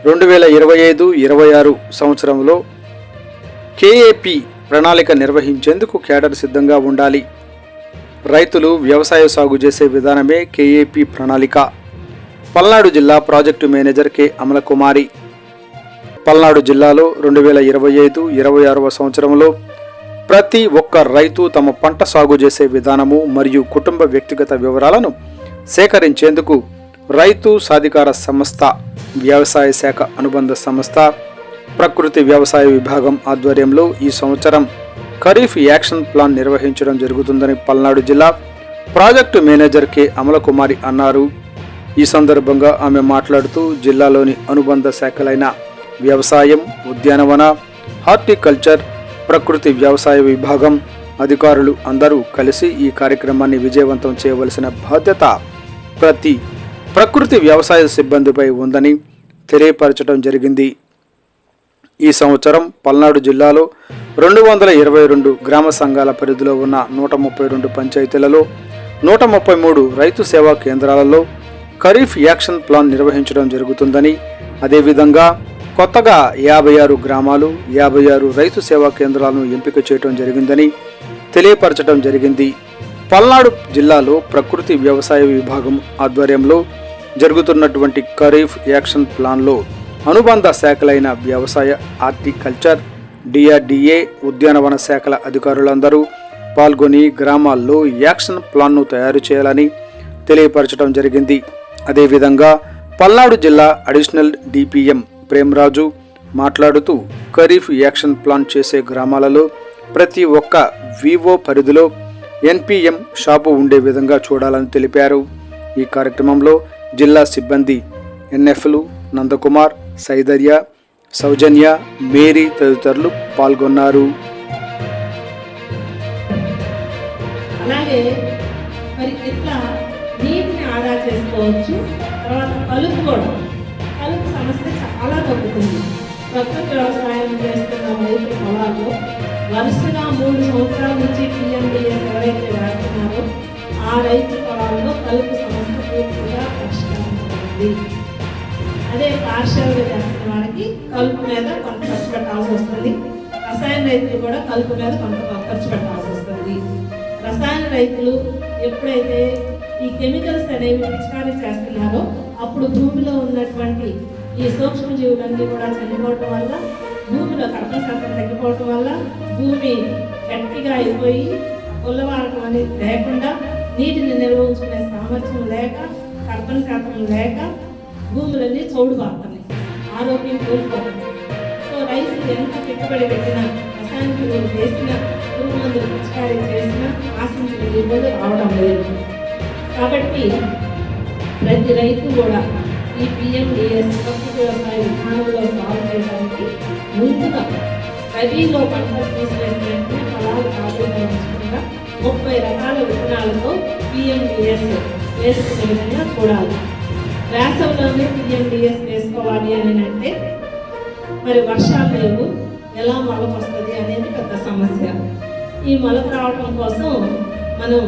2025-26 సంవత్సరంలో కేఏపీ ప్రణాళిక నిర్వహించేందుకు కేడర్ సిద్ధంగా ఉండాలి. రైతులు వ్యవసాయ సాగు చేసే విధానమే కేఏపీ ప్రణాళిక. పల్నాడు జిల్లా project manager K Amalakumari. Palnadu జిల్లాలో 2025-26 సంవత్సరంలో ప్రతి ఒక్క రైతు తమ పంట సాగు చేసే విధానము మరియు కుటుంబ వ్యక్తిగత వివరాలను సేకరించేందుకు రైతు సాధికార సంస్థ, వ్యవసాయ శాఖ అనుబంధ సంస్థ, ప్రకృతి వ్యవసాయ విభాగం ఆధ్వర్యంలో ఈ సంవత్సరం ఖరీఫ్ యాక్షన్ ప్లాన్ నిర్వహించడం జరుగుతుందని పల్నాడు జిల్లా ప్రాజెక్టు మేనేజర్ కె అమలకుమారి అన్నారు. ఈ సందర్భంగా ఆమె మాట్లాడుతూ జిల్లాలోని అనుబంధ శాఖలైన వ్యవసాయం, ఉద్యానవన, హార్టికల్చర్, ప్రకృతి వ్యవసాయ విభాగం అధికారులు అందరూ కలిసి ఈ కార్యక్రమాన్ని విజయవంతం చేయవలసిన బాధ్యత ప్రతి ప్రకృతి వ్యవసాయ సిబ్బందిపై ఉందని తెలియపరచడం జరిగింది. ఈ సంవత్సరం పల్నాడు జిల్లాలో 222 గ్రామ సంఘాల పరిధిలో ఉన్న 132 పంచాయతీలలో 133 రైతు సేవా కేంద్రాలలో ఖరీఫ్ యాక్షన్ ప్లాన్ నిర్వహించడం జరుగుతుందని, అదేవిధంగా కొత్తగా 56 గ్రామాలు, 56 రైతు సేవా కేంద్రాలను ఎంపిక చేయడం జరిగిందని తెలియపరచడం జరిగింది. పల్నాడు జిల్లాలో ప్రకృతి వ్యవసాయ విభాగం ఆధ్వర్యంలో జరుగుతున్నటువంటి ఖరీఫ్ యాక్షన్ ప్లాన్లో అనుబంధ శాఖలైన వ్యవసాయ, హార్టికల్చర్, డిఆర్డిఏ, ఉద్యానవన శాఖల అధికారులందరూ పాల్గొని గ్రామాల్లో యాక్షన్ ప్లాన్ను తయారు చేయాలని తెలియపరచడం జరిగింది. అదేవిధంగా పల్నాడు జిల్లా అడిషనల్ డిపిఎం ప్రేమరాజు మాట్లాడుతూ ఖరీఫ్ యాక్షన్ ప్లాన్ చేసే గ్రామాలలో ప్రతి ఒక్క వివో పరిధిలో ఎన్పిఎం షాపు ఉండే విధంగా చూడాలని తెలిపారు. ఈ కార్యక్రమంలో జిల్లా సిబ్బంది ఎన్ఎఫ్లు నందకుమార్, సైదర్య, సౌజన్య, మేరీ తదితరులు పాల్గొన్నారు. అలాగే మరి ఇట్లా నీటిని ఆదా చేసుకోవచ్చు. తర్వాత కలుపు సమస్య చాలా తగ్గుతుంది. ప్రకృతి వ్యవసాయం చేస్తున్న రైతుల పొలాల్లో వరుసగా 3 సంవత్సరాల నుంచి పిఎండిఎస్ ఎవరైతే వేస్తున్నారో ఆ రైతు పొలాల్లో కలుపు సమస్య పూర్తిగా పరిష్కరించబడింది. అదే పార్షియల్గా చేస్తున్న వారికి కలుపు మీద కొంత ఖర్చు పెట్టాల్సి వస్తుంది. రసాయన రైతులు కూడా కలుపు మీద కొంత ఖర్చు పెట్టాల్సి వస్తుంది. రసాయన రైతులు ఎప్పుడైతే ఈ కెమికల్స్ అనేవి పిచికారీ చేస్తున్నారో అప్పుడు భూమిలో ఉన్నటువంటి ఈ సూక్ష్మజీవులన్నీ కూడా చనిపోవటం వల్ల, భూమిలో కర్బన శాతం తగ్గిపోవటం వల్ల భూమి గట్టిగా అయిపోయి ఉల్లవాడటం అనేది లేకుండా, నీటిని నిల్వ ఉంచుకునే సామర్థ్యం లేక, కర్బన శాతం లేక భూములన్నీ చౌడుబారుతున్నాయి, ఆరోగ్యం కోల్పోతుంది. సో రైతులు ఎంత పెట్టుబడి పెట్టినా, రసాయన ఎరువులు వేసినా, పురుగు మందులు పిచికారీ చేసినా ఆశించిన దిగుబడి రావడం లేదు. కాబట్టి ప్రతి రైతు కూడా ఈ పిఎండిఎస్ ప్రకృతి వ్యవసాయ విధానంలో సాగు చేయడానికి ముందుగా రబీలో పంటలు తీసివేసినట్టు పొలాలు కాకుండా 30 రకాల విత్తనాలతో పిఎండిఎస్ వేసుకునే విధంగా చూడాలి. వేసవిలోనే పిఎండిఎస్ వేసుకోవాలి అని అంటే మరి వర్షాలు లేవు, ఎలా మొలక వస్తుంది అనేది పెద్ద సమస్య. ఈ మొలక రావడం కోసం మనం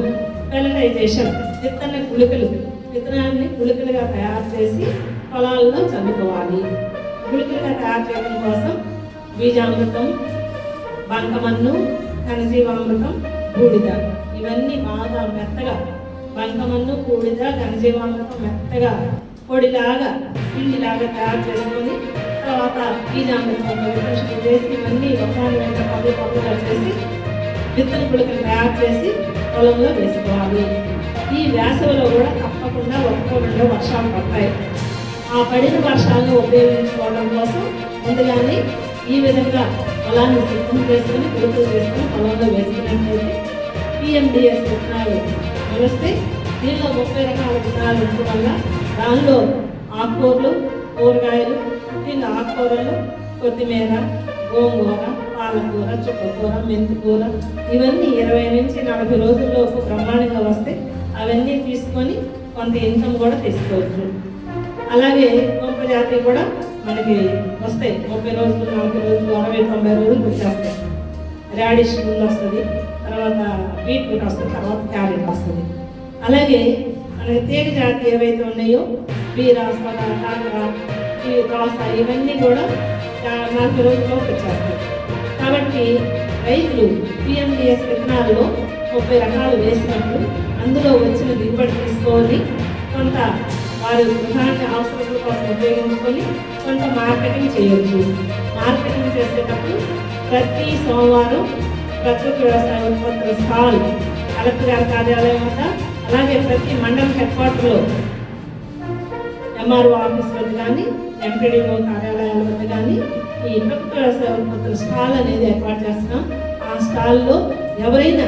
పెలటైజేషన్, విత్తనాన్ని గుళికలుగా తయారు చేసి పొలాల్లో చల్లుకోవాలి. గుళికలుగా తయారు చేయడం కోసం బీజామృతం, బంకమన్ను, ఘనజీవామృతం, బూడిద ఇవన్నీ బాగా మెత్తగా, బంకమన్ను, బూడిద, ఘనజీవామృతం మెత్తగా పొడిలాగా, పిండిలాగా తయారు చేసుకొని తర్వాత బీజామృతంలో విత్తనం చేసి ఇవన్నీ ఒకదాని వెంట పప్పుగా చేసి విత్తన గుళికలు తయారు చేసి పొలంలో వేసుకోవాలి. ఈ వేసవిలో కూడా తప్పకుండా 1-2 వర్షాలు పడతాయి. ఆ పడిన వర్షాలను ఉపయోగించుకోవడం కోసం ముందుగానే ఈ విధంగా పొలాన్ని సిద్ధం చేసుకుని గుళికలు చేసుకుని పొలంలో వేసుకున్నట్లయితే పిఎండిఎస్ విత్తనాలు మొలిస్తే దీనిలో 30 రకాల విత్తనాలు ఉండడం వల్ల దానిలో ఆకుకూరలు, కూరగాయలు, ముఖ్యంగా ఆకుకూరలు, కొత్తిమీర, గోంగూర, పాలకూర, చుక్కకూర, మెంతికూర ఇవన్నీ 20 నుంచి 40 రోజుల్లోపు బ్రహ్మాండంగా వస్తే అవన్నీ తీసుకొని కొంత ఇన్కమ్ కూడా తీసుకోవచ్చు. అలాగే గొప్ప జాతి కూడా మనకి వస్తాయి. 30 రోజులు, 40 రోజులు, 60-90 రోజులు వచ్చేస్తాయి. రాడిష్ ముందు వస్తుంది, తర్వాత బీట్రూట్ వస్తుంది, తర్వాత క్యారెట్ వస్తుంది. అలాగే మనకి తీగ జాతి ఏవైతే ఉన్నాయో బీర, సోదా, కాకర, ఈ దోస ఇవన్నీ కూడా 40 రోజుల్లో వచ్చేస్తాయి. కాబట్టి రైతులు పిఎండిఎస్ విత్తనాల్లో 30 రకాలు వేసినప్పుడు అందులో వచ్చిన దిగుబడి తీసుకొని కొంత వారి గృహానికి అవసరాల కోసం ఉపయోగించుకొని కొంత మార్కెటింగ్ చేయొచ్చు. మార్కెటింగ్ చేసేటప్పుడు ప్రతి సోమవారం ప్రకృతి వ్యవసాయ ఉత్పత్తుల స్టాల్ కలెక్టర్ గారి కార్యాలయం వద్ద, అలాగే ప్రతి మండల హెడ్ క్వార్టర్లో ఎంఆర్ఓ ఆఫీస్ వద్ద కానీ, ఎంపీడీఓ కార్యాలయాల వద్ద కానీ ఈ ప్రకృతి వ్యవసాయ ఉత్పత్తుల స్టాల్ అనేది ఏర్పాటు చేస్తున్నాం. ఆ స్టాల్లో ఎవరైనా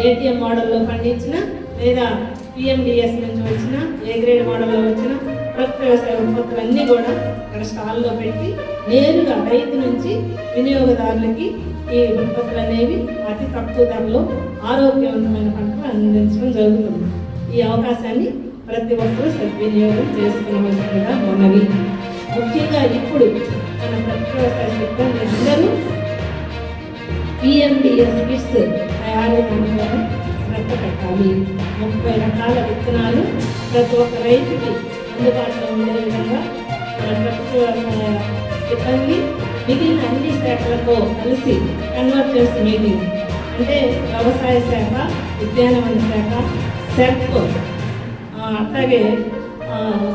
ఏటీఎం మోడల్లో పండించిన లేదా పిఎండిఎస్ నుంచి వచ్చిన ఏ గ్రేడ్ మోడల్లో వచ్చిన ప్రకృతి వ్యవసాయ ఉత్పత్తులన్నీ కూడా అక్కడ స్టాల్లో పెట్టి నేరుగా రైతు నుంచి వినియోగదారులకి ఈ ఉత్పత్తులు అనేవి అతి తక్కువ ధరలో ఆరోగ్యవంతమైన పంటలు అందించడం జరుగుతుంది. ఈ అవకాశాన్ని ప్రతి ఒక్కరూ సద్వినియోగం చేసుకునవలసిందిగా మనవి. ముఖ్యంగా ఇప్పుడు మన ప్రకృతి వ్యవసాయ సిబ్బంది అందరూ పిఎండిఎస్ కిట్స్ తయారీ దానిపైన శ్రద్ధ పెట్టాలి. 30 రకాల విత్తనాలు ప్రతి ఒక్క రైతుకి అందుబాటులో ఉండే విధంగా మన ప్రకృతి వ్యవసాయ సిబ్బంది మిగిలిన అన్ని శాఖలతో కలిసి కన్వర్జెన్స్ మీటింగ్ అంటే వ్యవసాయ శాఖ, ఉద్యానవన శాఖ, సెర్ప్, అట్లాగే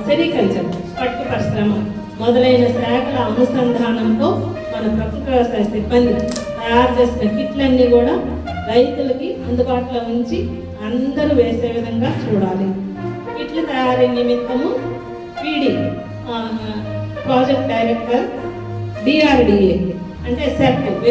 సెరికల్చర్, పట్టు పరిశ్రమ మొదలైన శాఖల అనుసంధానంతో మన ప్రకృతి వ్యవసాయ సిబ్బంది తయారు చేసిన కిట్లన్నీ కూడా రైతులకి అందుబాటులో ఉంచి అందరూ వేసే విధంగా చూడాలి. కిట్ల తయారీ నిమిత్తము పీడి ప్రాజెక్ట్ డైరెక్టర్, డిఆర్డిఏ అంటే సెర్ప్